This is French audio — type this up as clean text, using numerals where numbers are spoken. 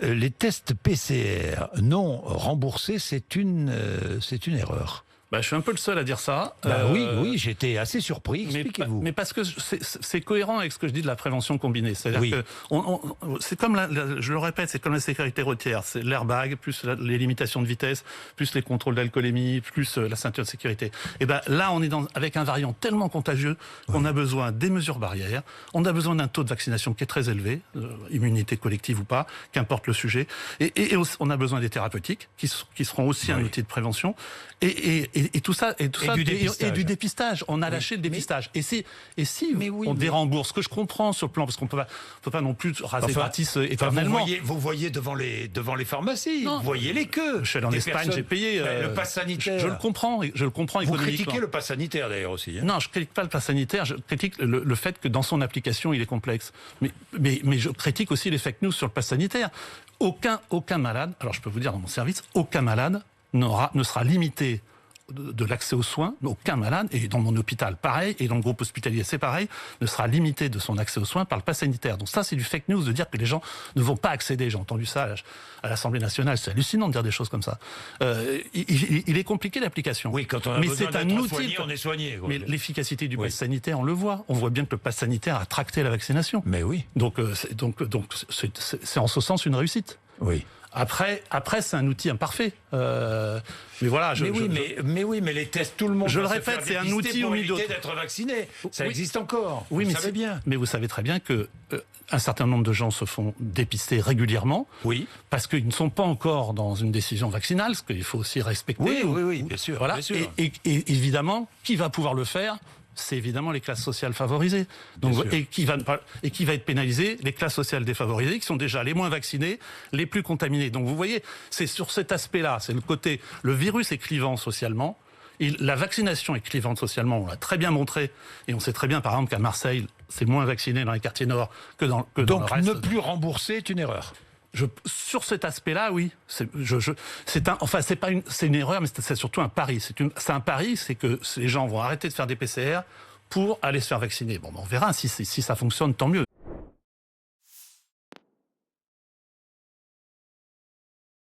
Les tests PCR non remboursés, c'est une erreur. Je suis un peu le seul à dire ça. Oui, j'étais assez surpris. Expliquez-vous. Mais parce que c'est cohérent avec ce que je dis de la prévention combinée. C'est-à-dire que c'est comme, je le répète, c'est comme la sécurité routière. C'est l'airbag, plus les limitations de vitesse, plus les contrôles d'alcoolémie, plus la ceinture de sécurité. Et là, on est avec un variant tellement contagieux qu'on a besoin des mesures barrières, on a besoin d'un taux de vaccination qui est très élevé, immunité collective ou pas, qu'importe le sujet, et on a besoin des thérapeutiques qui seront aussi un outil de prévention, et tout ça, et du dépistage. On a lâché le dépistage. Et si on dérembourse, ce que je comprends sur le plan, parce qu'on peut pas non plus raser gratis éternellement. Vous voyez devant les pharmacies, vous voyez les queues. Je suis allé en Espagne, j'ai payé. Le pass sanitaire. Je le comprends économiquement. Vous critiquez le pass sanitaire d'ailleurs aussi. Non, je critique pas le pass sanitaire. Je critique le fait que dans son application, il est complexe. Mais je critique aussi les fake news sur le pass sanitaire. Aucun malade, alors je peux vous dire dans mon service, aucun malade ne sera limité de l'accès aux soins, aucun malade, et dans mon hôpital pareil, et dans le groupe hospitalier c'est pareil, ne sera limité de son accès aux soins par le pass sanitaire. Donc ça c'est du fake news de dire que les gens ne vont pas accéder. J'ai entendu ça à l'Assemblée nationale, c'est hallucinant de dire des choses comme ça. Il est compliqué l'application. Oui, quand on a besoin d'être soigné, on est soigné. Mais l'efficacité du pass sanitaire, on le voit. On voit bien que le pass sanitaire a tracté la vaccination. Mais oui. Donc c'est en ce sens une réussite. Oui. Après, c'est un outil imparfait. Mais voilà. Mais les tests, tout le monde. Je le répète, c'est un outil pour au éviter milieu d'être vacciné. Ça existe encore. Oui, vous mais savez bien. Mais vous savez très bien que un certain nombre de gens se font dépister régulièrement. Oui. Parce qu'ils ne sont pas encore dans une décision vaccinale, ce qu'il faut aussi respecter. Oui, bien sûr. Voilà. Bien sûr. Et évidemment, qui va pouvoir le faire ? C'est évidemment les classes sociales favorisées. Donc, et qui va être pénalisé, les classes sociales défavorisées, qui sont déjà les moins vaccinées, les plus contaminées. Donc vous voyez, c'est sur cet aspect-là, c'est le côté, le virus est clivant socialement, la vaccination est clivante socialement, on l'a très bien montré, et on sait très bien par exemple qu'à Marseille, c'est moins vacciné dans les quartiers nord que dans Donc, le reste. Donc ne plus rembourser est une erreur. Sur cet aspect-là, oui. C'est une erreur, mais c'est surtout un pari. C'est un pari, c'est que les gens vont arrêter de faire des PCR pour aller se faire vacciner. Bon, on verra si ça fonctionne, tant mieux.